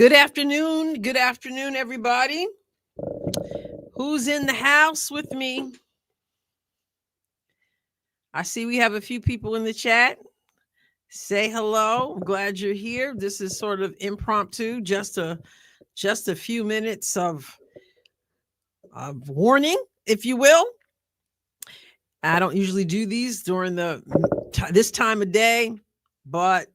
Good afternoon. Good afternoon, everybody. Who's in the house with me? I see we have a few people in the chat. Say hello. I'm glad you're here. This is sort of impromptu, just a few minutes of warning, if you will. I don't usually do these during this time of day, but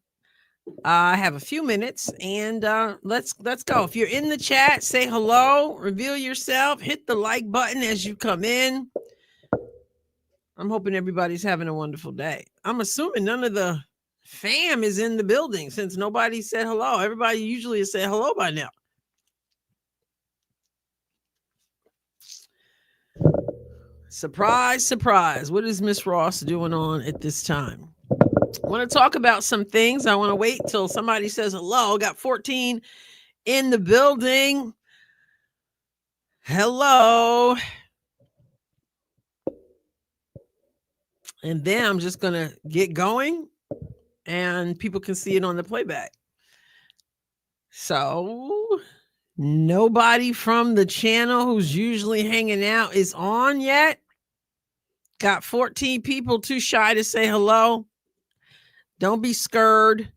I have a few minutes, and let's go. If you're in the chat, say hello, reveal yourself, hit the like button as you come in. I'm hoping everybody's having a wonderful day. I'm assuming none of the fam is in the building since nobody said hello. Everybody usually has said hello by now. Surprise, surprise. What is Miss Ross doing on at this time? I want to talk about some things. I want to wait till somebody says hello. Got 14 in the building. Hello. And then I'm just going to get going and people can see it on the playback. So nobody from the channel who's usually hanging out is on yet. Got 14 people too shy to say hello. Don't be scared.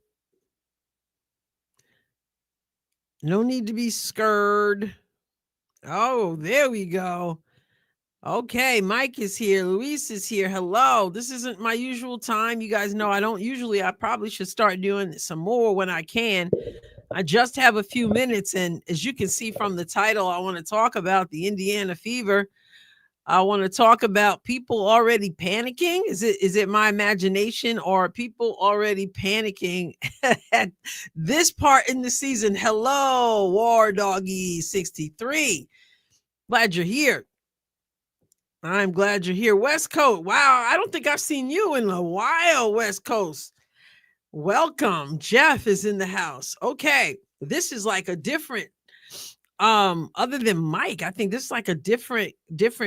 No need to be scared. Oh, there we go. Okay, Mike is here. Luis is here. Hello. This isn't my usual time. You guys know I don't usually. I probably should start doing some more when I can. I just have a few minutes, and as you can see from the title, I want to talk about the Indiana fever. I want to talk about people already panicking. Is it my imagination, or are people already panicking at this part in the season? Hello, War Doggy 63. Glad you're here. I'm glad you're here. West Coast. Wow, I don't think I've seen you in a while, West Coast. Welcome. Jeff is in the house. Okay. This is like a different, other than Mike, I think this is like a different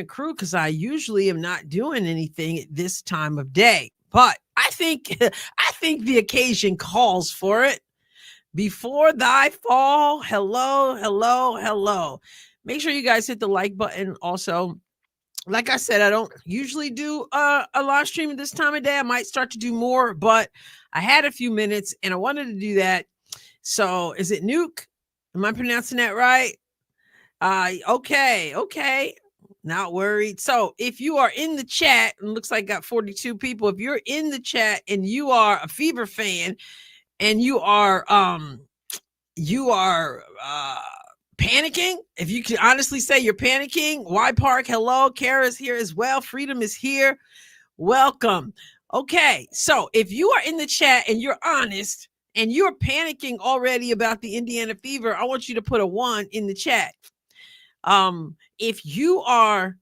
crew because I usually am not doing anything at this time of day. But I think the occasion calls for it. Before thy fall, hello, hello, hello. Make sure you guys hit the like button also. Like I said, I don't usually do a live stream at this time of day. I might start to do more, but I had a few minutes and I wanted to do that. So is it Nuke? Am I pronouncing that right? Okay. Not worried. So if you are in the chat, and looks like I got 42 people. If you're in the chat and you are a Fever fan and you are panicking, if you can honestly say you're panicking, Y Park, hello. Kara's here as well. Freedom is here. Welcome. Okay, so if you are in the chat and you're honest and you're panicking already about the Indiana fever, I want you to put a 1 in the chat. If you are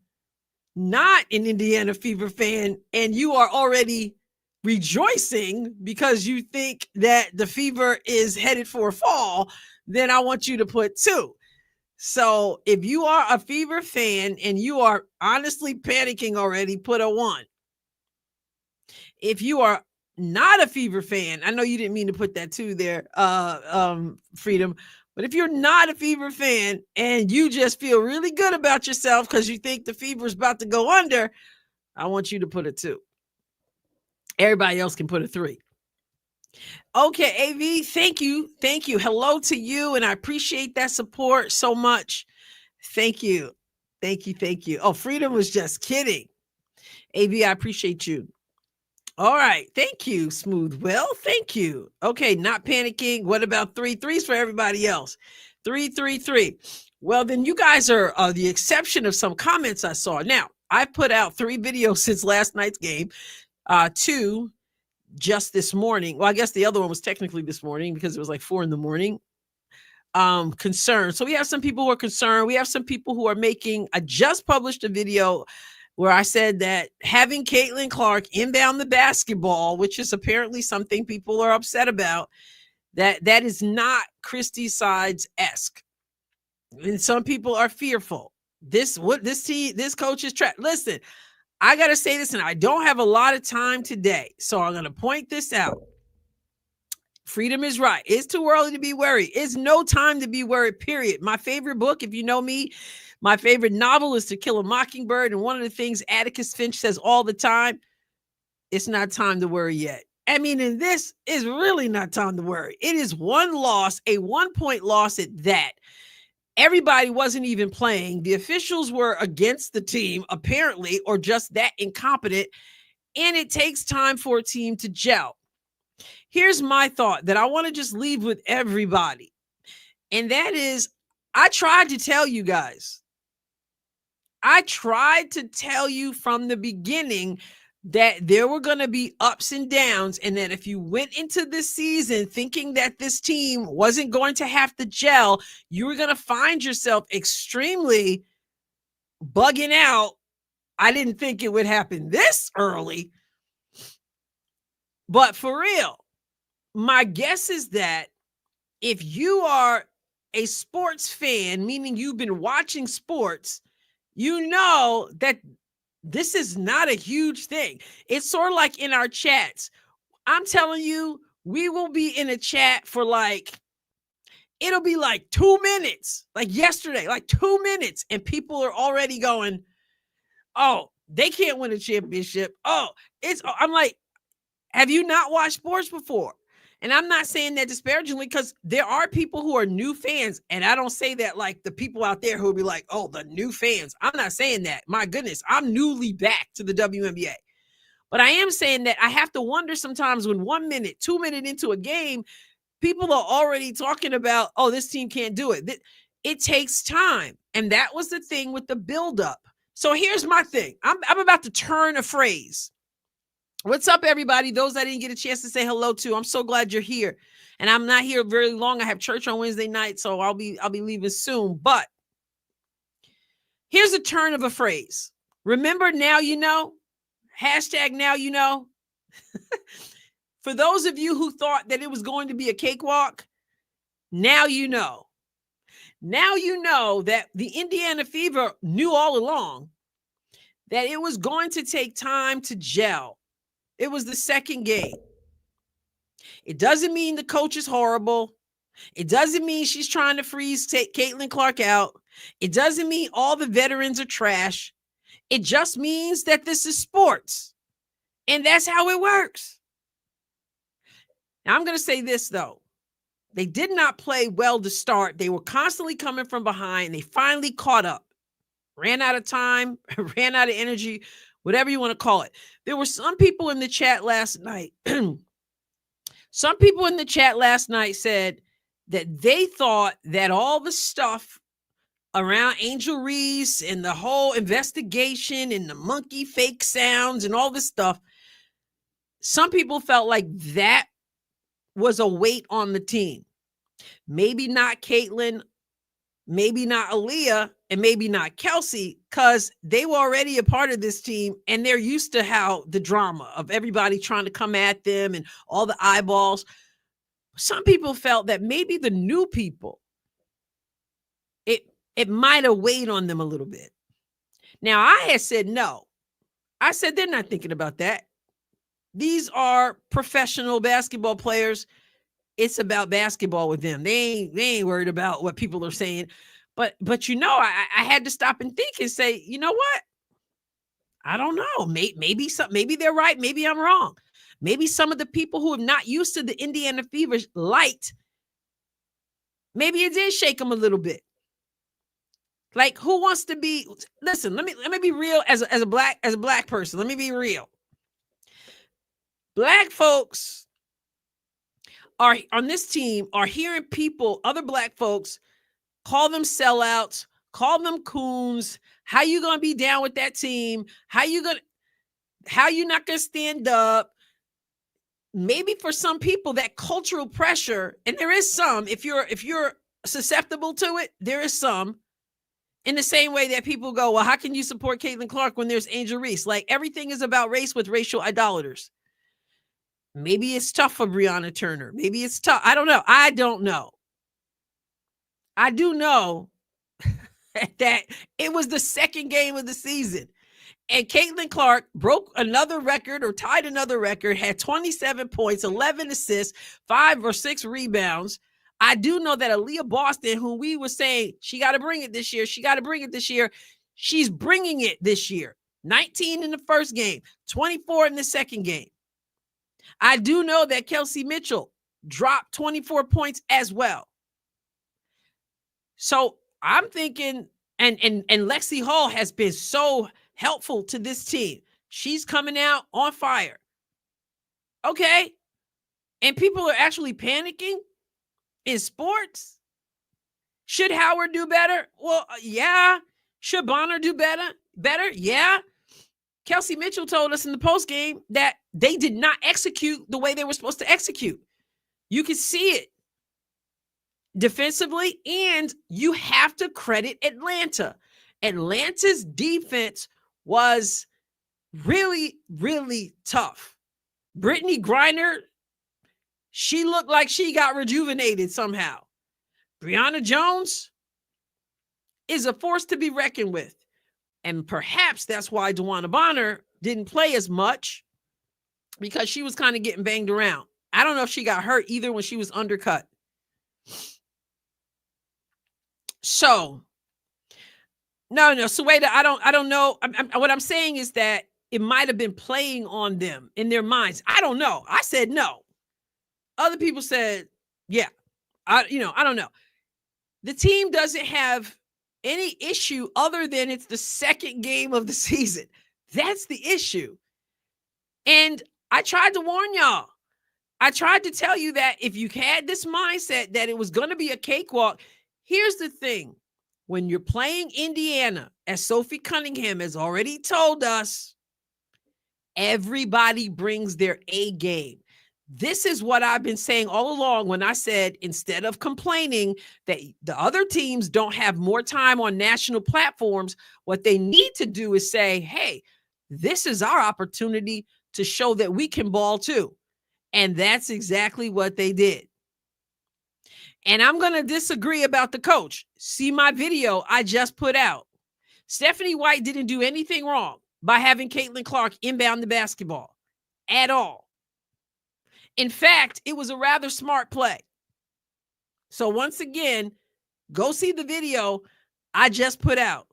not an Indiana fever fan and you are already rejoicing because you think that the fever is headed for a fall, then I want you to put 2. So if you are a fever fan and you are honestly panicking already, put a 1. If you are not a fever fan, I know you didn't mean to put that 2 there, Freedom, but if you're not a fever fan and you just feel really good about yourself because you think the fever is about to go under, I want you to put a 2. Everybody else can put a 3. Okay, AV, thank you. Hello to you, and I appreciate that support so much. Thank you. Oh, Freedom was just kidding. AV, I appreciate you. All right, thank you, Smooth Will. Thank you. Okay, not panicking. What about 3 3s for everybody else? 3 3 3. Well, then you guys are the exception of some comments I saw. Now, I put out 3 videos since last night's game. 2 just this morning. Well, I guess the other one was technically this morning because it was like 4 a.m. Concerned. So we have some people who are concerned. We have some people who are I just published a video where I said that having Caitlin Clark inbound the basketball, which is apparently something people are upset about, that is not Christy Sides-esque. And some people are fearful. This coach is trapped. Listen, I got to say this, and I don't have a lot of time today, so I'm going to point this out. Freedom is right. It's too early to be worried. It's no time to be worried, period. My favorite book, if you know me, my favorite novel is To Kill a Mockingbird. And one of the things Atticus Finch says all the time, it's not time to worry yet. I mean, and this is really not time to worry. It is one loss, a 1-point loss at that. Everybody wasn't even playing. The officials were against the team, apparently, or just that incompetent. And it takes time for a team to gel. Here's my thought that I want to just leave with everybody. And that is, I tried to tell you guys. I tried to tell you from the beginning that there were going to be ups and downs, and that if you went into this season thinking that this team wasn't going to have to gel, you were going to find yourself extremely bugging out. I didn't think it would happen this early, but for real, my guess is that if you are a sports fan, meaning you've been watching sports, you know that this is not a huge thing. It's sort of like in our chats. I'm telling you, we will be in a chat for it'll be like 2 minutes, like yesterday, like 2 minutes. And people are already going, oh, they can't win a championship. I'm like, have you not watched sports before? And I'm not saying that disparagingly, because there are people who are new fans. And I don't say that like the people out there who will be like, oh, the new fans. I'm not saying that. My goodness, I'm newly back to the WNBA. But I am saying that I have to wonder sometimes when 1 minute, 2 minutes into a game, people are already talking about, oh, this team can't do it. It takes time. And that was the thing with the buildup. So here's my thing. I'm about to turn a phrase. What's up, everybody? Those I didn't get a chance to say hello to, I'm so glad you're here. And I'm not here very long. I have church on Wednesday night, so I'll be leaving soon. But here's a turn of a phrase. Remember, now you know. Hashtag now you know. For those of you who thought that it was going to be a cakewalk, now you know. Now you know that the Indiana Fever knew all along that it was going to take time to gel. It was the second game. It doesn't mean the coach is horrible. It doesn't mean she's trying to freeze Caitlin Clark out. It doesn't mean all the veterans are trash. It just means that this is sports. And that's how it works. Now, I'm going to say this, though. They did not play well to start. They were constantly coming from behind. They finally caught up. Ran out of time, ran out of energy, whatever you want to call it. There were some people in the chat last night. Some people in the chat last night said that they thought that all the stuff around Angel Reese and the whole investigation and the monkey fake sounds and all this stuff, some people felt like that was a weight on the team. Maybe not Caitlin, maybe not Aaliyah, and maybe not Kelsey, because they were already a part of this team and they're used to how the drama of everybody trying to come at them and all the eyeballs. Some people felt that maybe the new people, it might have weighed on them a little bit. Now, I had said no. I said they're not thinking about that. These are professional basketball players. It's about basketball with them. They ain't worried about what people are saying. But you know, I had to stop and think and say, you know what? I don't know. Maybe they're right. Maybe I'm wrong. Maybe some of the people who are not used to the Indiana Fever light, maybe it did shake them a little bit. Like, who wants to be? Listen, let me be real as a black person. Let me be real. Black folks are on this team are hearing people, other black folks, call them sellouts, call them coons. How you gonna be down with that team? How you not gonna stand up? Maybe for some people, that cultural pressure, and there is some, if you're susceptible to it, there is some. In the same way that people go, well, how can you support Caitlin Clark when there's Angel Reese? Like, everything is about race with racial idolaters. Maybe it's tough for Breonna Turner. Maybe it's tough. I don't know. I do know that it was the second game of the season. And Caitlin Clark broke another record or tied another record, had 27 points, 11 assists, 5 or 6 rebounds. I do know that Aaliyah Boston, who we were saying she got to bring it this year, she's bringing it this year. 19 in the first game, 24 in the second game. I do know that Kelsey Mitchell dropped 24 points as well. So I'm thinking, and Lexi Hall has been so helpful to this team. She's coming out on fire. Okay. And people are actually panicking in sports. Should Howard do better? Well, yeah. Should Bonner do better? Yeah. Kelsey Mitchell told us in the postgame that they did not execute the way they were supposed to execute. You can see it defensively, and you have to credit Atlanta. Atlanta's defense was really, really tough. Brittany Griner, she looked like she got rejuvenated somehow. Brianna Jones is a force to be reckoned with. And perhaps that's why DeWanna Bonner didn't play as much, because she was kind of getting banged around. I don't know if she got hurt either when she was undercut. So, no, Sueda, I don't know. What I'm saying is that it might have been playing on them in their minds. I don't know. I said no. Other people said, yeah. I don't know. The team doesn't have any issue other than it's the second game of the season. That's the issue. And I tried to warn y'all. I tried to tell you that if you had this mindset that it was going to be a cakewalk, here's the thing. When you're playing Indiana, as Sophie Cunningham has already told us, everybody brings their A game. This is what I've been saying all along when I said, instead of complaining that the other teams don't have more time on national platforms, what they need to do is say, hey, this is our opportunity to show that we can ball too. And that's exactly what they did. And I'm going to disagree about the coach. See my video I just put out. Stephanie White didn't do anything wrong by having Caitlin Clark inbound the basketball at all. In fact, it was a rather smart play. So once again, go see the video I just put out.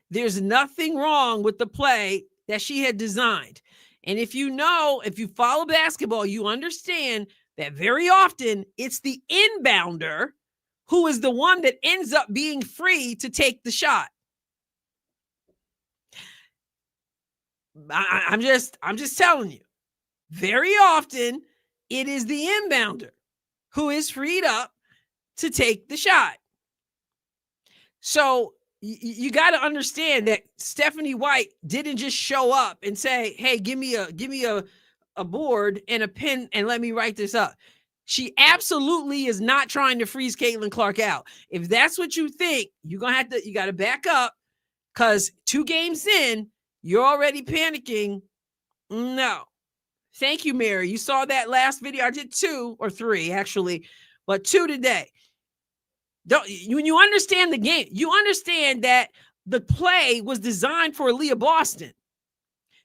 There's nothing wrong with the play that she had designed. And if you follow basketball, you understand that very often it's the inbounder who is the one that ends up being free to take the shot. I'm just telling you, very often it is the inbounder who is freed up to take the shot. So you got to understand that Stephanie White didn't just show up and say, hey, give me a board and a pen and let me write this up. She absolutely is not trying to freeze Caitlin Clark out. If that's what you think, you got to back up, because 2 games in, you're already panicking. No. Thank you, Mary. You saw that last video. I did 2 or 3 actually, but 2 today. When you understand the game, you understand that the play was designed for Aaliyah Boston.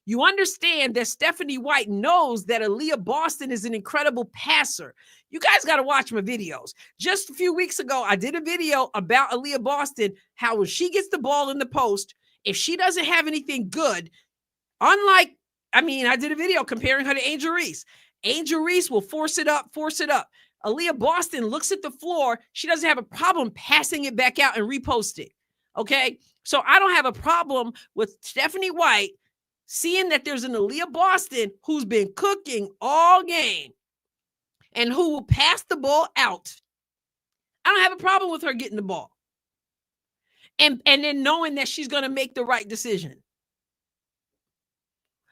You understand that Stephanie White knows that Aaliyah Boston is an incredible passer. You guys got to watch my videos. Just a few weeks ago, I did a video about Aaliyah Boston, how when she gets the ball in the post, if she doesn't have anything good, I did a video comparing her to Angel Reese. Angel Reese will force it up. Aaliyah Boston looks at the floor. She doesn't have a problem passing it back out and reposting. Okay? So I don't have a problem with Stephanie White seeing that there's an Aaliyah Boston who's been cooking all game and who will pass the ball out. I don't have a problem with her getting the ball. And then knowing that she's going to make the right decision.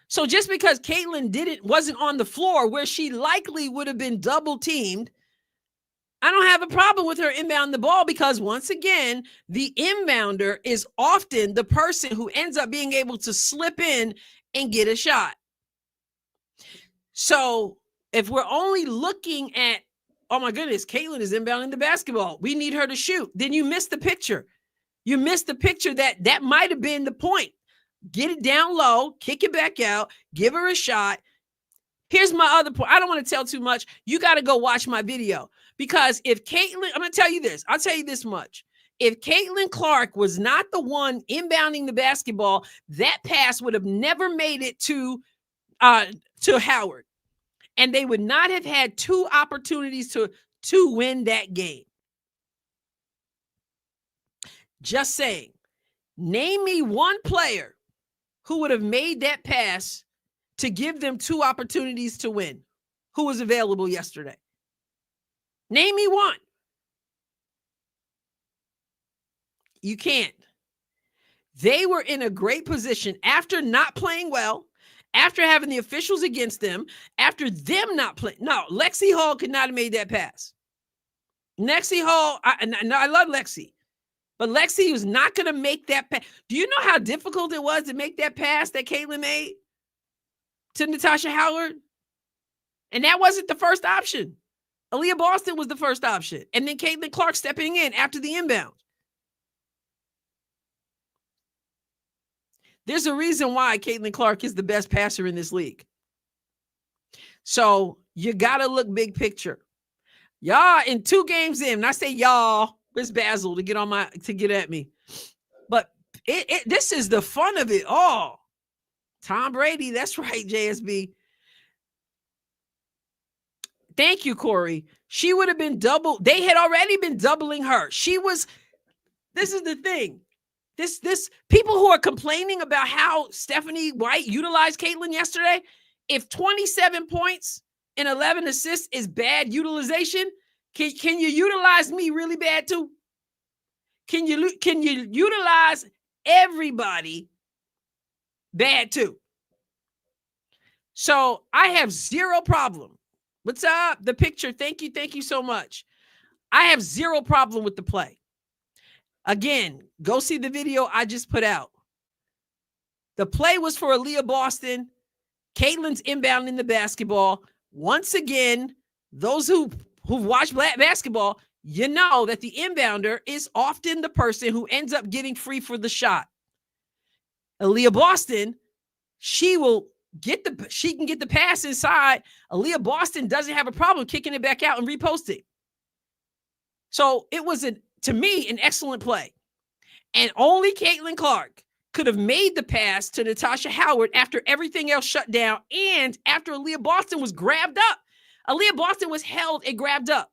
So just because Caitlin wasn't on the floor where she likely would have been double teamed, I don't have a problem with her inbound the ball, because once again, the inbounder is often the person who ends up being able to slip in and get a shot. So if we're only looking at, oh my goodness, Caitlin is inbounding the basketball, we need her to shoot, then you miss the picture. You missed the picture that might have been the point. get it down low, kick it back out, give her a shot. Here's my other point. I don't want to tell too much. You got to go watch my video, because if Caitlin, I'm going to tell you this. I'll tell you this much. If Caitlin Clark was not the one inbounding the basketball, that pass would have never made it to Howard. And they would not have had two opportunities to win that game. Just saying. Name me one player who would have made that pass to give them two opportunities to win, who was available yesterday. Name me one. You can't. They were in a great position after not playing well, after having the officials against them, after them not playing. No, Lexi Hall could not have made that pass. Lexi Hall, I love Lexi, but Lexi was not going to make that pass. Do you know how difficult it was to make that pass that Caitlin made to Natasha Howard? And that wasn't the first option. Aaliyah Boston was the first option. And then Caitlin Clark stepping in after the inbound. There's a reason why Caitlin Clark is the best passer in this league. So you got to look big picture. Y'all in 2 games in, and I say y'all, it's Basil to get at me. But this is the fun of it all. Tom Brady, that's right, JSB. Thank you, Corey. She would have been double. They had already been doubling her. This is the thing. This people who are complaining about how Stephanie White utilized Caitlin yesterday, if 27 points and 11 assists is bad utilization, can you utilize me really bad too? Can you utilize everybody bad too? So I have zero problem. What's up? The picture. Thank you so much. I have zero problem with the play. Again, go see the video I just put out. The play was for Aaliyah Boston. Caitlin's inbounding the basketball. Once again, those who've watched basketball, you know that the inbounder is often the person who ends up getting free for the shot. Aaliyah Boston, she can get the pass inside. Aaliyah Boston doesn't have a problem kicking it back out and reposting. So it was, to me, an excellent play. And only Caitlin Clark could have made the pass to Natasha Howard after everything else shut down and after Aaliyah Boston was grabbed up. Aaliyah Boston was held and grabbed up.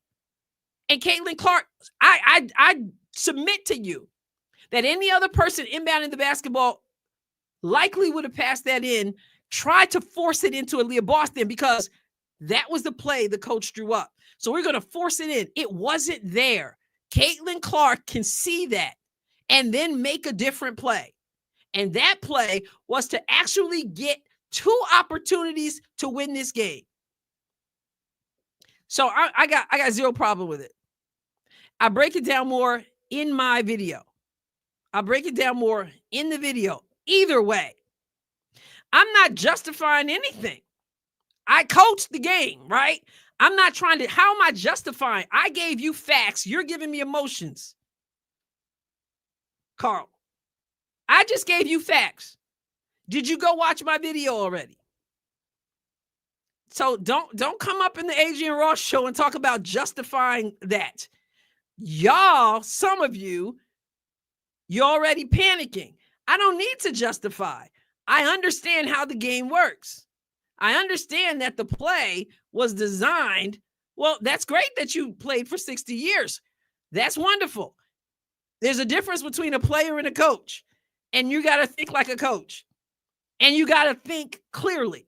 And Caitlin Clark, I submit to you that any other person inbounding the basketball likely would have passed that in, tried to force it into Aaliyah Boston, because that was the play the coach drew up. So we're going to force it in. It wasn't there. Caitlin Clark can see that and then make a different play. And that play was to actually get 2 opportunities to win this game. So I got zero problem with it. I break it down more in my video. I break it down more in the video. Either way, I'm not justifying anything. I coached the game, right? I'm not trying to, how am I justifying? I gave you facts. You're giving me emotions. Carl, I just gave you facts. Did you go watch my video already? So don't come up in the Adrienne Ross show and talk about justifying that. Y'all, some of you're already panicking. I don't need to justify. I understand how the game works. I understand that the play was designed. Well, that's great that you played for 60 years. That's wonderful. There's a difference between a player and a coach. And you got to think like a coach. And you got to think clearly.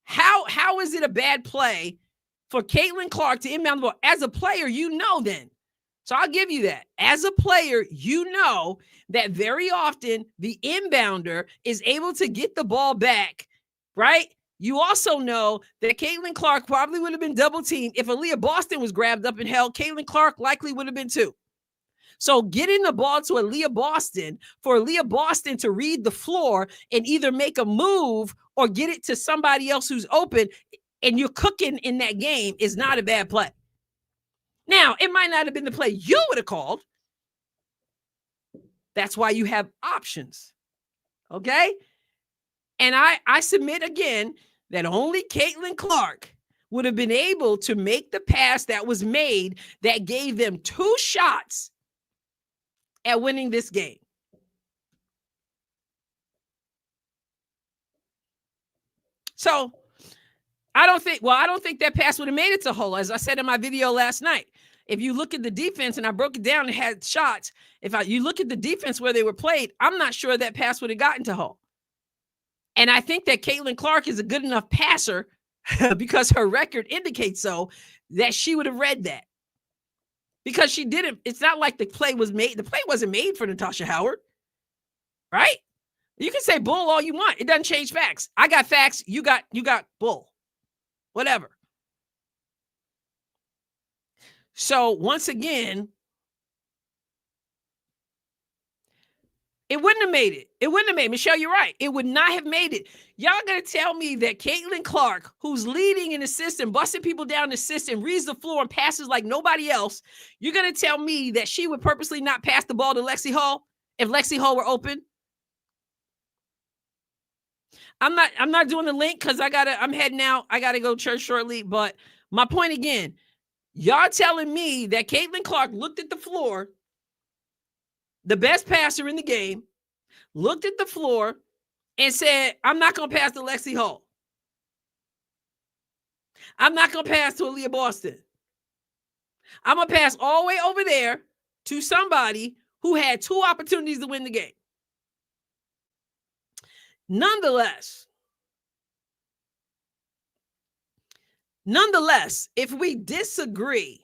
How is it a bad play for Caitlin Clark to inbound the ball? As a player, you know then. So I'll give you that. As a player, you know that very often the inbounder is able to get the ball back, right? You also know that Caitlin Clark probably would have been double teamed. If Aaliyah Boston was grabbed up and held, Caitlin Clark likely would have been too. So getting the ball to Aaliyah Boston, for Aaliyah Boston to read the floor and either make a move or get it to somebody else who's open, and you're cooking in that game, is not a bad play. Now, it might not have been the play you would have called. That's why you have options. Okay. And I submit again that only Caitlin Clark would have been able to make the pass that was made that gave them 2 shots at winning this game. So I don't think that pass would have made it to Hull. As I said in my video last night, if you look at the defense, and I broke it down and had shots, you look at the defense where they were played, I'm not sure that pass would have gotten to Hull. And I think that Caitlin Clark is a good enough passer because her record indicates so, that she would have read that. Because she didn't, it's not like the play was made. The play wasn't made for Natasha Howard, right? You can say bull all you want. It doesn't change facts. I got facts. You got bull. Whatever. So once again, it wouldn't have made it. It wouldn't have made it. Michelle, you're right. It would not have made it. Y'all going to tell me that Caitlin Clark, who's leading an assist and busting people down the assist and reads the floor and passes like nobody else, you're going to tell me that she would purposely not pass the ball to Lexi Hall if Lexi Hall were open? I'm not doing the link because I'm heading out. I got to go to church shortly. But my point again, y'all telling me that Caitlin Clark looked at the floor, the best passer in the game, looked at the floor and said, I'm not going to pass to Lexi Hall. I'm not going to pass to Aaliyah Boston. I'm going to pass all the way over there to somebody who had 2 opportunities to win the game. Nonetheless, if we disagree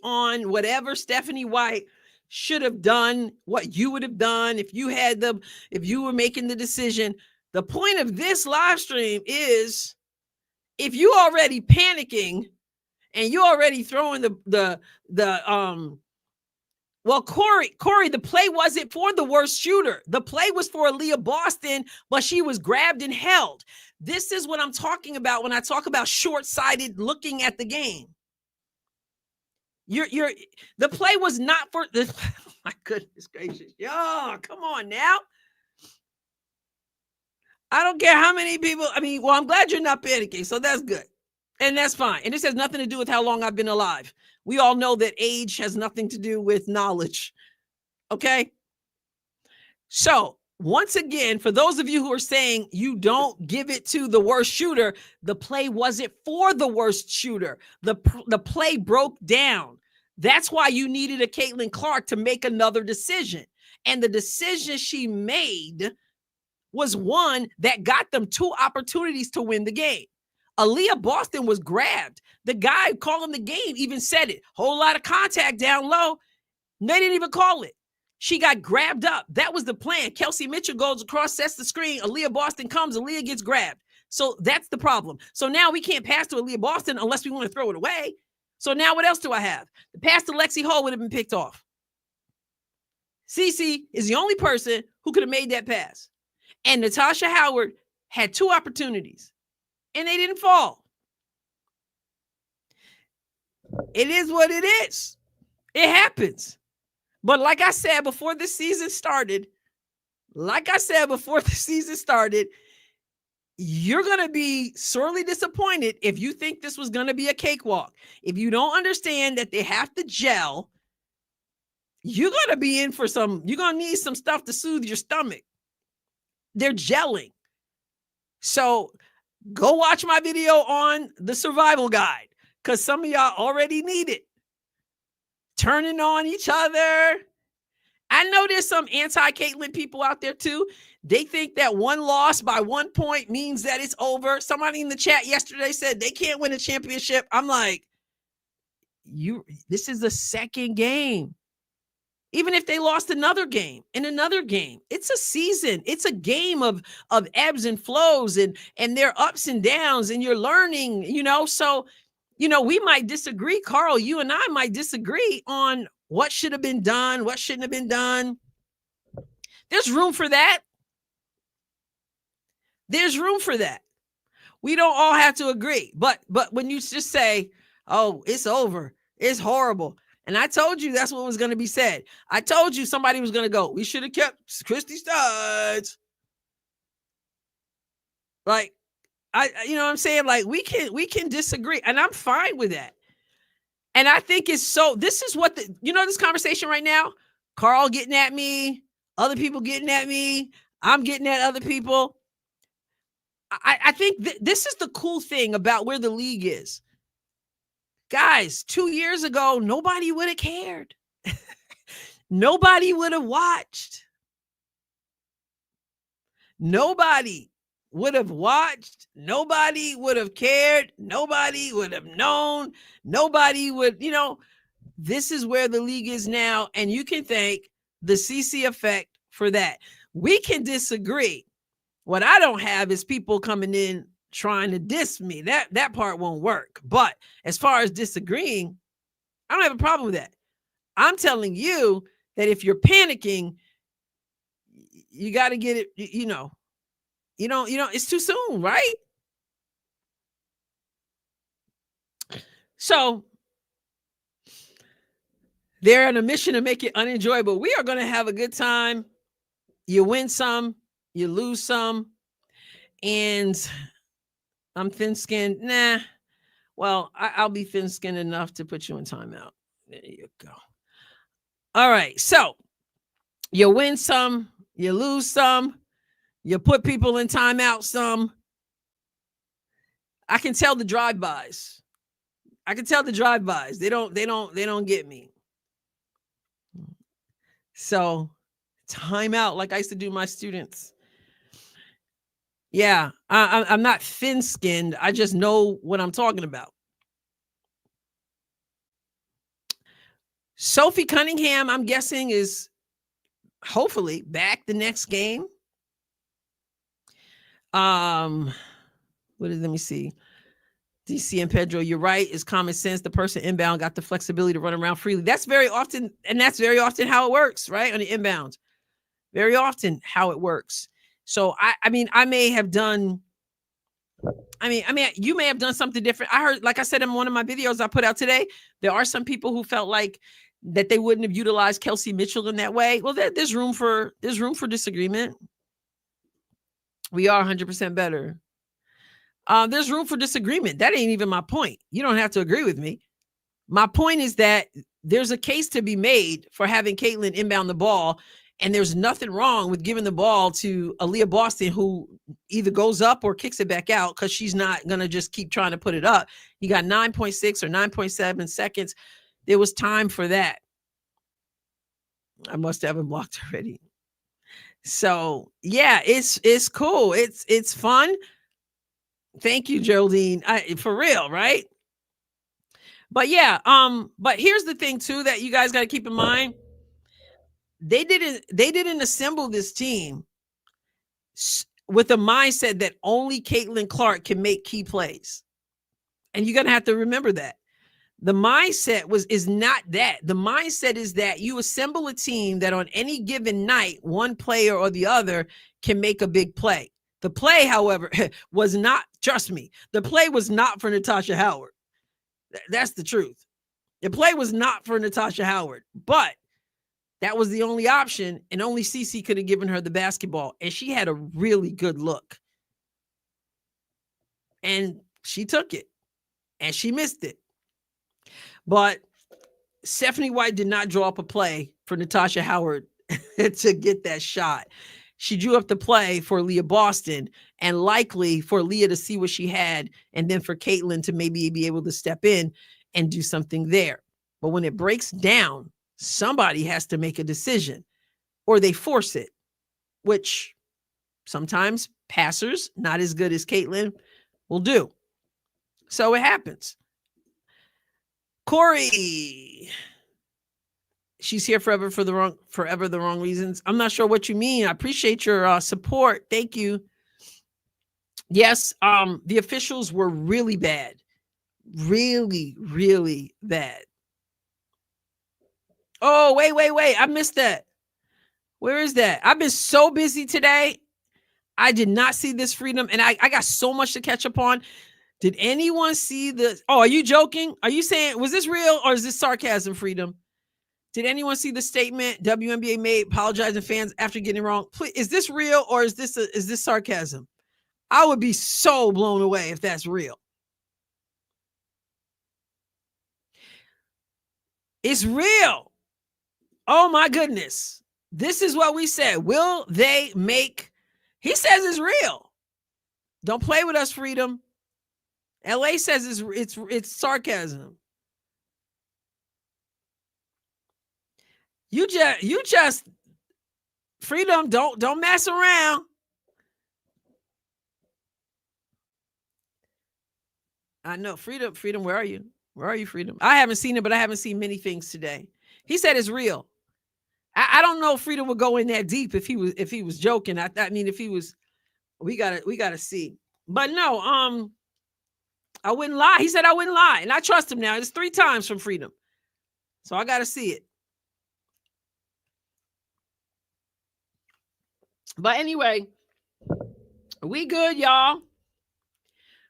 on whatever Stephanie White should have done, what you would have done if you were making the decision, the point of this live stream is, if you already panicking and you already throwing Corey, the play wasn't for the worst shooter. The play was for Aaliyah Boston, but she was grabbed and held. This is what I'm talking about when I talk about short-sighted looking at the game. The play was not for the my goodness gracious. Yo, come on now. I don't care how many people. I'm glad you're not panicking, so that's good. And that's fine. And this has nothing to do with how long I've been alive. We all know that age has nothing to do with knowledge. Okay? So, once again, for those of you who are saying you don't give it to the worst shooter, the play wasn't for the worst shooter. The play broke down. That's why you needed a Caitlin Clark to make another decision. And the decision she made was one that got them 2 opportunities to win the game. Aaliyah Boston was grabbed. The guy calling the game even said it. Whole lot of contact down low. They didn't even call it. She got grabbed up. That was the plan. Kelsey Mitchell goes across, sets the screen. Aaliyah Boston comes. Aaliyah gets grabbed. So that's the problem. So now we can't pass to Aaliyah Boston unless we want to throw it away. So now what else do I have? The pass to Lexi Hall would have been picked off. Cece is the only person who could have made that pass. And Natasha Howard had 2 opportunities. And they didn't fall. It is what it is. It happens. But like I said before the season started, you're going to be sorely disappointed if you think this was going to be a cakewalk. If you don't understand that they have to gel, you're going to be in for you're going to need some stuff to soothe your stomach. They're gelling. So go watch my video on the survival guide, because some of y'all already need it. Turning on each other. I know there's some anti-Caitlin people out there too. They think that one loss by 1 point means that it's over. Somebody in the chat yesterday said they can't win a championship. I'm like, this is the second game. Even if they lost another game and another game, it's a season. It's a game of ebbs and flows and their ups and downs, and you're learning, so, we might disagree. Carl, you and I might disagree on what should have been done, what shouldn't have been done. There's room for that. We don't all have to agree, but when you just say, oh, it's over, it's horrible, And I told you that's what was going to be said. I told you somebody was going to go, we should have kept Christy Studs. Like, you know what I'm saying? Like, we can disagree, and I'm fine with that. And I think it's so, this is what this conversation right now, Carl getting at me, other people getting at me, I'm getting at other people. I think this is the cool thing about where the league is. Guys, 2 years ago, nobody would have cared. Nobody would have watched. Nobody would have watched. Nobody would have cared. Nobody would have known. Nobody would, this is where the league is now. And you can thank the CC effect for that. We can disagree. What I don't have is people coming in trying to diss me. That part won't work. But as far as disagreeing, I don't have a problem with that. I'm telling you that if you're panicking, you got to get it, it's too soon, right? So they're on a mission to make it unenjoyable. We are going to have a good time. You win some, you lose some. And I'm thin-skinned. Nah. Well, I'll be thin-skinned enough to put you in timeout. There you go. All right. So you win some, you lose some, you put people in timeout some. I can tell the drive-bys. They don't get me. So timeout, like I used to do my students. Yeah, I'm not thin-skinned. I just know what I'm talking about. Sophie Cunningham, I'm guessing, is hopefully back the next game. Let me see. DC and Pedro, you're right. It's common sense. The person inbound got the flexibility to run around freely. That's very often how it works, right? On the inbound. Very often how it works. So I may have done, you may have done something different. I heard, like I said in one of my videos I put out today, there are some people who felt like that they wouldn't have utilized Kelsey Mitchell in that way. Well, there's room for disagreement. We are 100% better. There's room for disagreement. That ain't even my point. You don't have to agree with me. My point is that there's a case to be made for having Caitlin inbound the ball, and there's nothing wrong with giving the ball to Aaliyah Boston, who either goes up or kicks it back out because she's not going to just keep trying to put it up. You got 9.6 or 9.7 seconds. There was time for that. I must have him blocked already. So, yeah, it's cool. It's fun. Thank you, Geraldine. For real, right? But yeah, but here's the thing too that you guys got to keep in mind. They didn't assemble this team with the mindset that only Caitlin Clark can make key plays. And you're going to have to remember that. The mindset is not that. The mindset is that you assemble a team that on any given night, one player or the other can make a big play. The play, however, was not, trust me, the play was not for Natasha Howard. That's the truth. The play was not for Natasha Howard, but that was the only option, and only CC could have given her the basketball, and she had a really good look. And she took it, and she missed it. But Stephanie White did not draw up a play for Natasha Howard to get that shot. She drew up the play for Leah Boston, and likely for Leah to see what she had, and then for Caitlin to maybe be able to step in and do something there. But when it breaks down, somebody has to make a decision, or they force it, which sometimes passers, not as good as Caitlin, will do. So it happens. Corey, she's here forever the wrong reasons. I'm not sure what you mean. I appreciate your support. Thank you. Yes, the officials were really bad. Really, really bad. Oh, wait. I missed that. Where is that? I've been so busy today. I did not see this, Freedom, and I got so much to catch up on. Did anyone see the? Oh, are you joking? Are you saying, was this real or is this sarcasm, Freedom? Did anyone see the statement WNBA made apologizing fans after getting it wrong? Please, is this real or is this sarcasm? I would be so blown away if that's real. It's real. Oh my goodness. This is what we said. Will they make? He says it's real. Don't play with us, Freedom. LA says it's sarcasm. You just Freedom, don't mess around. I know. Freedom, where are you? Where are you, Freedom? I haven't seen it, but I haven't seen many things today. He said it's real. I don't know if Freedom would go in that deep if he was joking. I mean, if he was, we gotta see. But no, I wouldn't lie. He said I wouldn't lie, and I trust him now. It's 3 times from Freedom, so I gotta see it. But anyway, we good, y'all.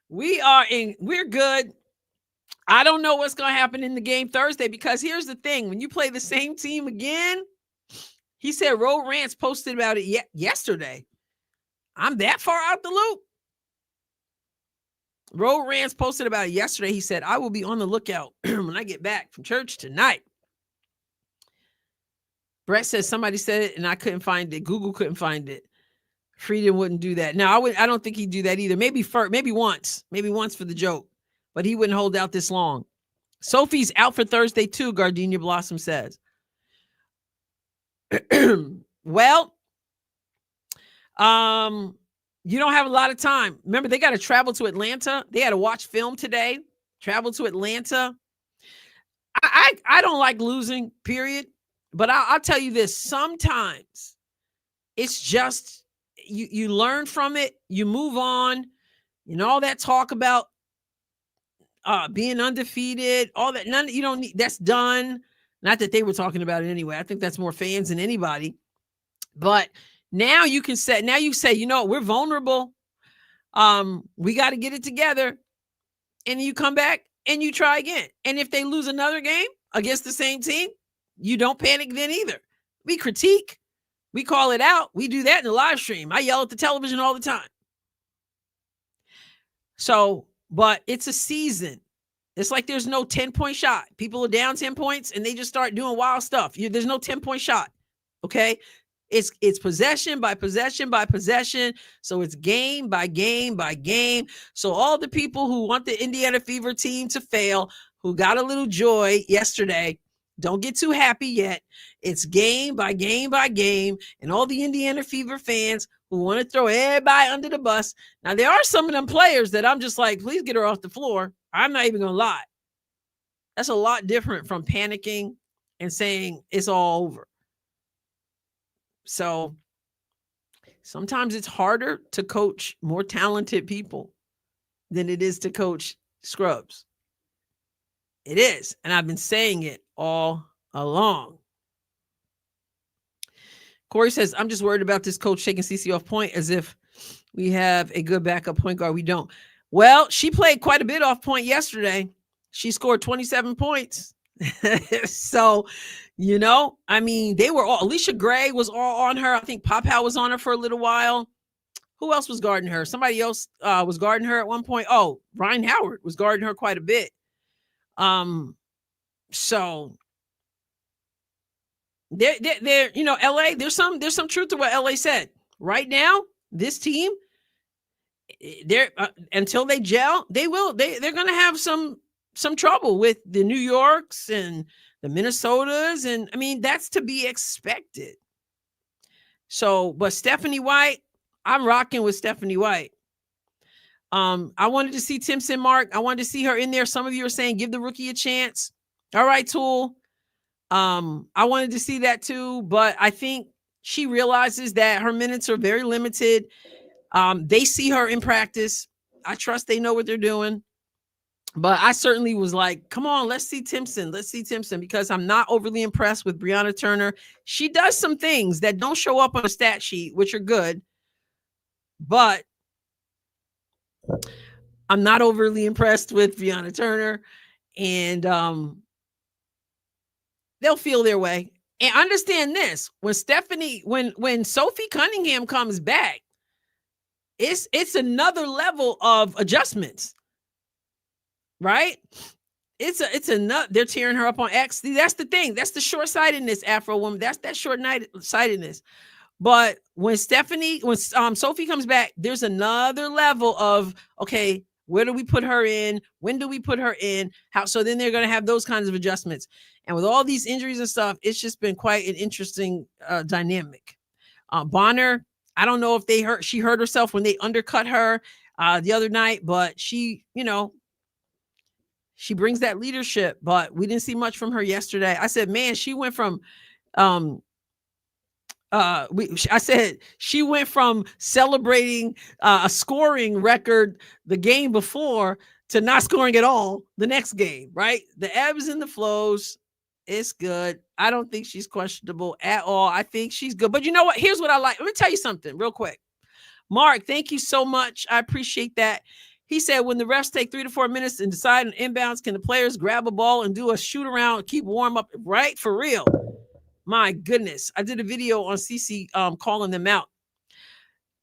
We're good. I don't know what's going to happen in the game Thursday, because here's the thing. When you play the same team again, he said Road Rants posted about it yesterday. I'm that far out the loop. Road Rants posted about it yesterday. He said, I will be on the lookout when I get back from church tonight. Brett says somebody said it and I couldn't find it. Google couldn't find it. Freedom wouldn't do that. No, I don't think he'd do that either. Maybe once for the joke, but he wouldn't hold out this long. Sophie's out for Thursday too, Gardenia Blossom says. Well, you don't have a lot of time. Remember, they got to travel to Atlanta. They had to watch film today, travel to Atlanta. I don't like losing, period. But I'll tell you this, sometimes it's just, you learn from it, you move on, all that talk about being undefeated, all that, you don't need, that's done. Not that they were talking about it anyway. I think that's more fans than anybody. But now you say, we're vulnerable. We got to get it together. And you come back and you try again. And if they lose another game against the same team, you don't panic then either. We critique. We call it out. We do that in the live stream. I yell at the television all the time. So, but it's a season. It's like there's no 10-point shot. People are down 10 points and they just start doing wild stuff. There's no 10-point shot. Okay. It's possession by possession by possession. So it's game by game by game. So all the people who want the Indiana Fever team to fail, who got a little joy yesterday, don't get too happy yet. It's game by game by game. And all the Indiana Fever fans who want to throw everybody under the bus. Now, there are some of them players that I'm just like, please get her off the floor. I'm not even going to lie. That's a lot different from panicking and saying it's all over. So sometimes it's harder to coach more talented people than it is to coach scrubs. It is. And I've been saying it all along. Corey says, I'm just worried about this coach taking CC off point as if we have a good backup point guard. We don't. Well, she played quite a bit off point yesterday. She scored 27 points. So, I mean, they were all, Alicia Gray was all on her. I think Popow was on her for a little while. Who else was guarding her? Somebody else was guarding her at one point. Oh, Ryan Howard was guarding her quite a bit. So there, LA, there's some truth to what LA said. Right now, this team, they're until they gel, they're going to have some trouble with the New Yorks and the Minnesotas. And I mean, that's to be expected. So, but Stephanie White, I'm rocking with Stephanie White. I wanted to see Timpson, Mark. I wanted to see her in there. Some of you are saying, give the rookie a chance. All right, Tool. I wanted to see that too, but I think she realizes that her minutes are very limited. They see her in practice. I trust they know what they're doing. But I certainly was like, come on, let's see Timpson. Let's see Timpson, because I'm not overly impressed with Brianna Turner. She does some things that don't show up on a stat sheet, which are good. But I'm not overly impressed with Brianna Turner, and they'll feel their way. And understand this: when Sophie Cunningham comes back, it's another level of adjustments, right? It's a nut. They're tearing her up on X. See, that's the thing. That's the short-sightedness, Afro woman. That's that short-sightedness. But when Sophie comes back, there's another level of, okay, where do we put her in? When do we put her in? How? So then they're going to have those kinds of adjustments. And with all these injuries and stuff, it's just been quite an interesting dynamic. Bonner, I don't know if she hurt herself when they undercut her the other night, but she brings that leadership, but we didn't see much from her yesterday. I said, man, she went from I said she went from celebrating a scoring record the game before to not scoring at all the next game, right? The ebbs and the flows. It's good. I don't think she's questionable at all. I think she's good. But you know what? Here's what I like. Let me tell you something real quick. Mark, thank you so much. I appreciate that. He said, when the refs take 3 to 4 minutes and decide on inbounds, can the players grab a ball and do a shoot around, keep warm up, right? For real. My goodness. I did a video on CC calling them out.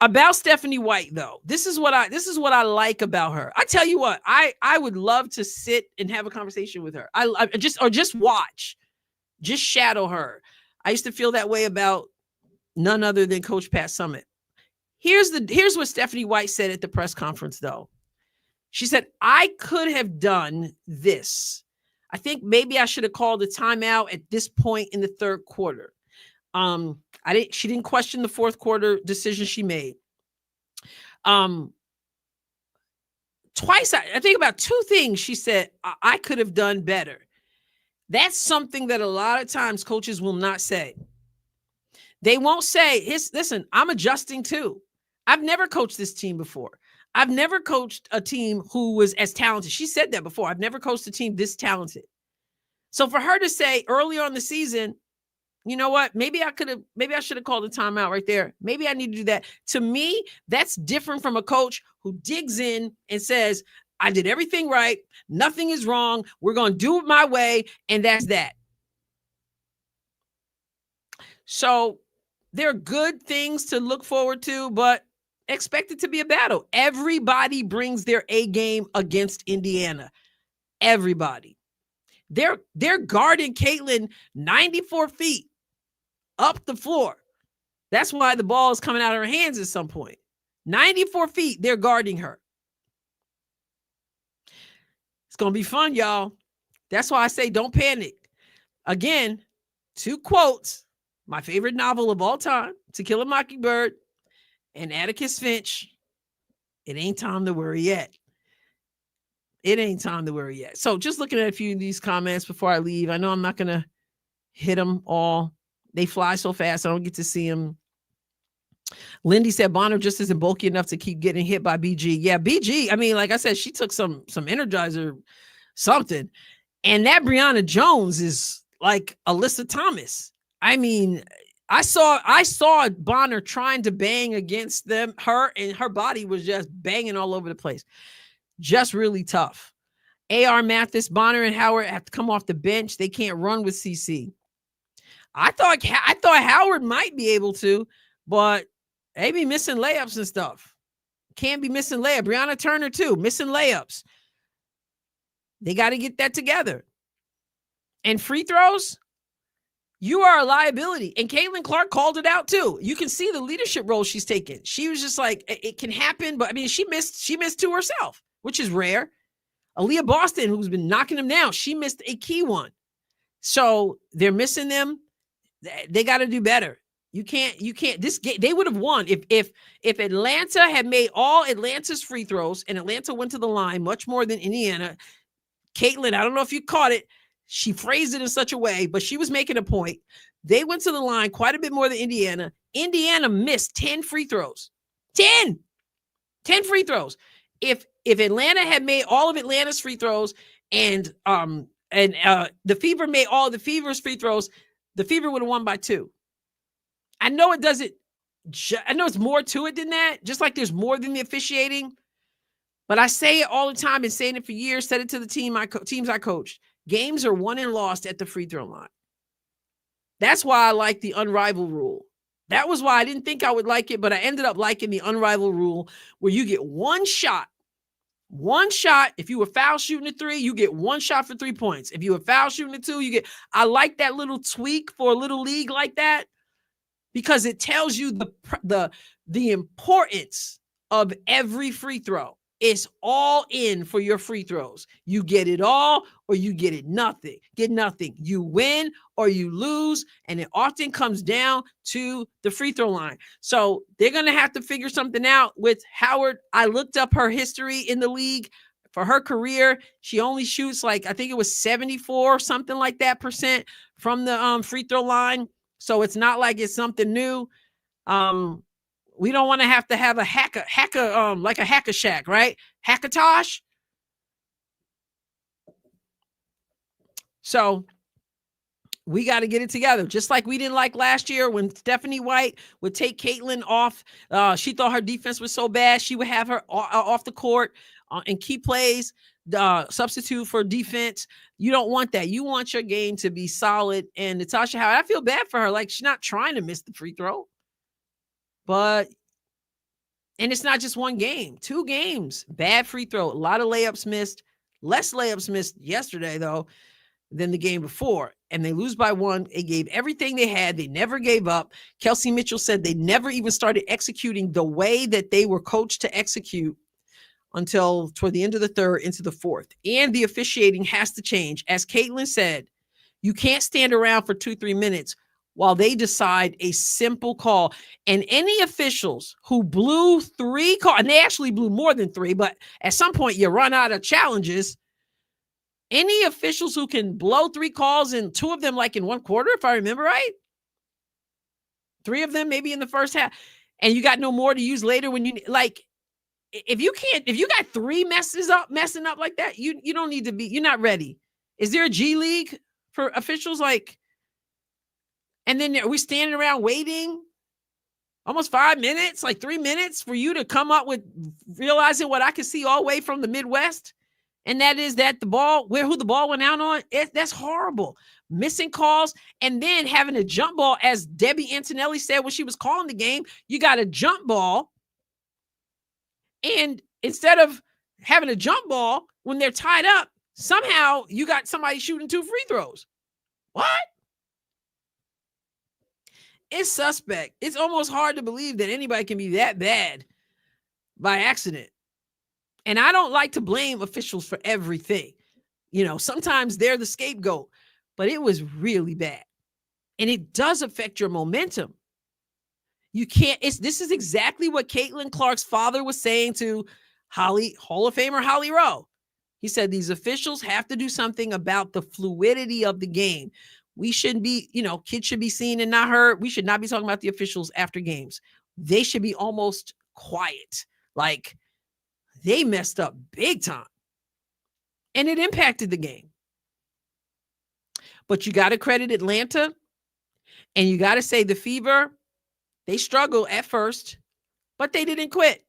About Stephanie White, though. This is what I like about her. I tell you what, I would love to sit and have a conversation with her. I just watch, just shadow her. I used to feel that way about none other than Coach Pat Summitt. Here's what Stephanie White said at the press conference, though. She said, I could have done this. I think maybe I should have called a timeout at this point in the third quarter. She didn't question the fourth quarter decision she made. Twice, I think about 2 things she said I could have done better. That's something that a lot of times coaches will not say. They won't say, listen, I'm adjusting too. I've never coached this team before. I've never coached a team who was as talented. She said that before. I've never coached a team this talented. So for her to say early on the season, you know what? Maybe I should have called a timeout right there. Maybe I need to do that. To me, that's different from a coach who digs in and says, I did everything right. Nothing is wrong. We're going to do it my way. And that's that. So there are good things to look forward to, but expect it to be a battle. Everybody brings their A game against Indiana. Everybody. They're guarding Caitlin 94 feet up the floor. That's why the ball is coming out of her hands at some point. 94 feet, they're guarding her. It's going to be fun, y'all. That's why I say don't panic. Again, 2 quotes. My favorite novel of all time, To Kill a Mockingbird, and Atticus Finch. It ain't time to worry yet. It ain't time to worry yet. So just looking at a few of these comments before I leave. I know I'm not going to hit them all. They fly so fast, I don't get to see them. Lindy said Bonner just isn't bulky enough to keep getting hit by BG. Yeah, BG, I mean, like I said, she took some Energizer something. And that Brianna Jones is like Alyssa Thomas. I mean, I saw Bonner trying to bang against her, and her body was just banging all over the place. Just really tough. AR Mathis, Bonner, and Howard have to come off the bench. They can't run with CC. I thought Howard might be able to, but they be missing layups and stuff. Can't be missing layups. Brianna Turner too, missing layups. They got to get that together. And free throws, you are a liability. And Caitlin Clark called it out too. You can see the leadership role she's taken. She was just like, it can happen, but I mean, she missed 2 herself, which is rare. Aaliyah Boston, who's been knocking them down, she missed a key one. So they're missing them. They got to do better. You can't. This game, they would have won if Atlanta had made all Atlanta's free throws and Atlanta went to the line much more than Indiana. Caitlin, I don't know if you caught it. She phrased it in such a way, but she was making a point. They went to the line quite a bit more than Indiana. Indiana missed 10 free throws. 10 free throws. If Atlanta had made all of Atlanta's free throws and the Fever made all the Fever's free throws, the Fever would have won by 2. I know it doesn't. I know it's more to it than that. Just like there's more than the officiating. But I say it all the time, been saying it for years, said it to the teams I coached. Games are won and lost at the free throw line. That's why I like the unrivaled rule. That was why I didn't think I would like it, but I ended up liking the unrivaled rule where you get one shot. One shot. If you were foul shooting a 3, you get one shot for 3 points. If you were foul shooting a 2, you get. I like that little tweak for a little league like that because it tells you the importance of every free throw. It's all in for your free throws. You get it all or you get it nothing. Get nothing. You win or you lose, and it often comes down to the free throw line. So they're going to have to figure something out with Howard. I looked up her history in the league. For her career, she only shoots like, I think it was 74 or something like that % from the free throw line. So it's not like it's something new. We don't want to have a hacker, like a hacker shack, right? Hackatosh. So we got to get it together. Just like we didn't like last year when Stephanie White would take Caitlin off. She thought her defense was so bad. She would have her off the court and key plays, substitute for defense. You don't want that. You want your game to be solid. And Natasha Howard, I feel bad for her. Like, she's not trying to miss the free throw. And it's not just one game, 2 games, bad free throw, a lot of layups missed, less layups missed yesterday, though, than the game before. And they lose by 1. They gave everything they had. They never gave up. Kelsey Mitchell said they never even started executing the way that they were coached to execute until toward the end of the 3rd into the 4th. And the officiating has to change. As Caitlin said, you can't stand around for 2-3 minutes while they decide a simple call. And any officials who blew 3 calls, and they actually blew more than 3, but at some point you run out of challenges. Any officials who can blow 3 calls and 2 of them like in 1 quarter, if I remember right, 3 of them maybe in the first half, and you got no more to use later when you like. If you got 3 messing up like that, you don't need to be. You're not ready. Is there a G League for officials like? And then are we standing around waiting almost 5 minutes, like 3 minutes for you to come up with realizing what I can see all the way from the Midwest? And that is that who the ball went out on, that's horrible. Missing calls and then having a jump ball, as Debbie Antonelli said when she was calling the game, you got a jump ball. And instead of having a jump ball when they're tied up, somehow you got somebody shooting 2 free throws. What? It's suspect. It's almost hard to believe that anybody can be that bad by accident. And I don't like to blame officials for everything. Sometimes they're the scapegoat, but it was really bad. And it does affect your momentum. You can't, this is exactly what Caitlin Clark's father was saying to Hall of Famer Holly Rowe. He said, these officials have to do something about the fluidity of the game. We shouldn't be, kids should be seen and not heard. We should not be talking about the officials after games. They should be almost quiet. Like, they messed up big time. And it impacted the game. But you got to credit Atlanta. And you got to say the Fever, they struggled at first, but they didn't quit.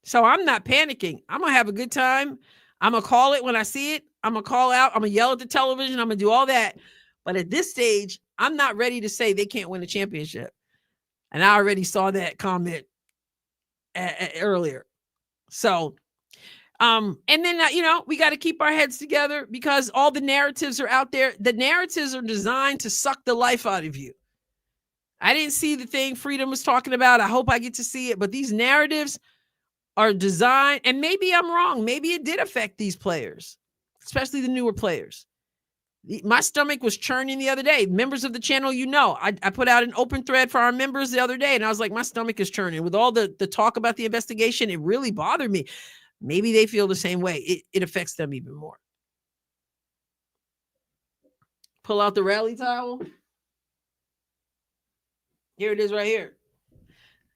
So I'm not panicking. I'm going to have a good time. I'm going to call it when I see it. I'm going to call out. I'm going to yell at the television. I'm going to do all that. But at this stage, I'm not ready to say they can't win a championship. And I already saw that comment earlier. So, and then, we got to keep our heads together because all the narratives are out there. The narratives are designed to suck the life out of you. I didn't see the thing Freedom was talking about. I hope I get to see it. But these narratives are designed, and maybe I'm wrong. Maybe it did affect these players, especially the newer players. My stomach was churning the other day. Members of the channel, I put out an open thread for our members the other day, and I was like, my stomach is churning. With all the talk about the investigation, it really bothered me. Maybe they feel the same way. It affects them even more. Pull out the rally towel. Here it is right here.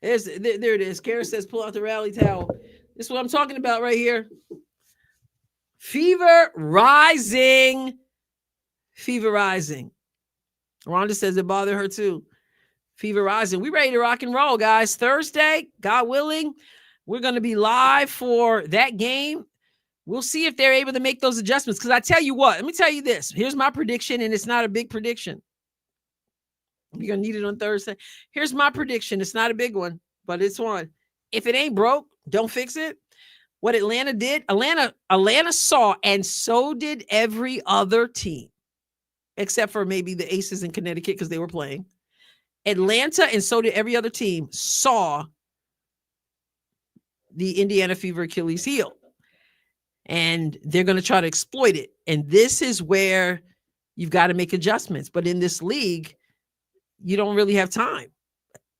There it is. Kara says, pull out the rally towel. This is what I'm talking about right here. Fever rising. Fever rising. Rhonda says it bothered her too. Fever rising. We ready to rock and roll, guys. Thursday, God willing, We're going to be live for that game. We'll see if they're able to make those adjustments. Because I tell you what, let me tell you this. Here's my prediction, and it's not a big prediction. You're going to need it on Thursday. Here's my prediction. It's not a big one, but it's one. If it ain't broke, don't fix it. What Atlanta did, Atlanta saw, and so did every other team, except for maybe the Aces in Connecticut because they were playing. Atlanta, and so did every other team, saw the Indiana Fever Achilles heel. And they're going to try to exploit it. And this is where you've got to make adjustments. But in this league, you don't really have time.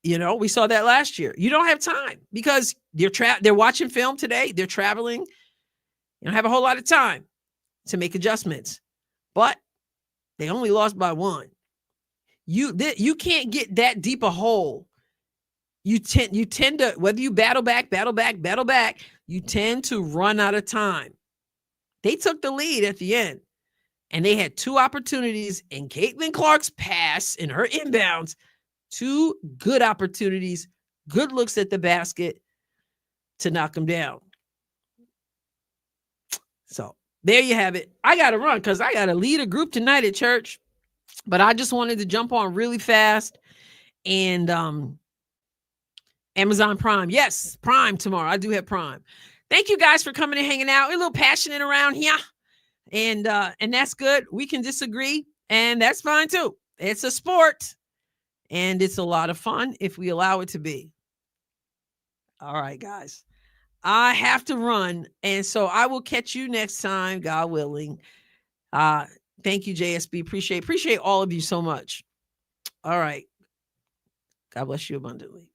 You know, we saw that last year. You don't have time because they're watching film today. They're traveling. You don't have a whole lot of time to make adjustments. But they only lost by one. You can't get that deep a hole. You tend to, whether you battle back, you tend to run out of time. They took the lead at the end, and they had two opportunities in Caitlin Clark's pass and her inbounds, two good opportunities, good looks at the basket to knock them down. So there you have it. I got to run because I got to lead a group tonight at church, but I just wanted to jump on really fast. And Amazon Prime. Yes, Prime tomorrow. I do have Prime. Thank you guys for coming and hanging out. We're a little passionate around here. And that's good. We can disagree, and that's fine too. It's a sport, and it's a lot of fun if we allow it to be. All right, guys. I have to run, and so I will catch you next time, God willing. Thank you, JSB. Appreciate all of you so much. All right. God bless you abundantly.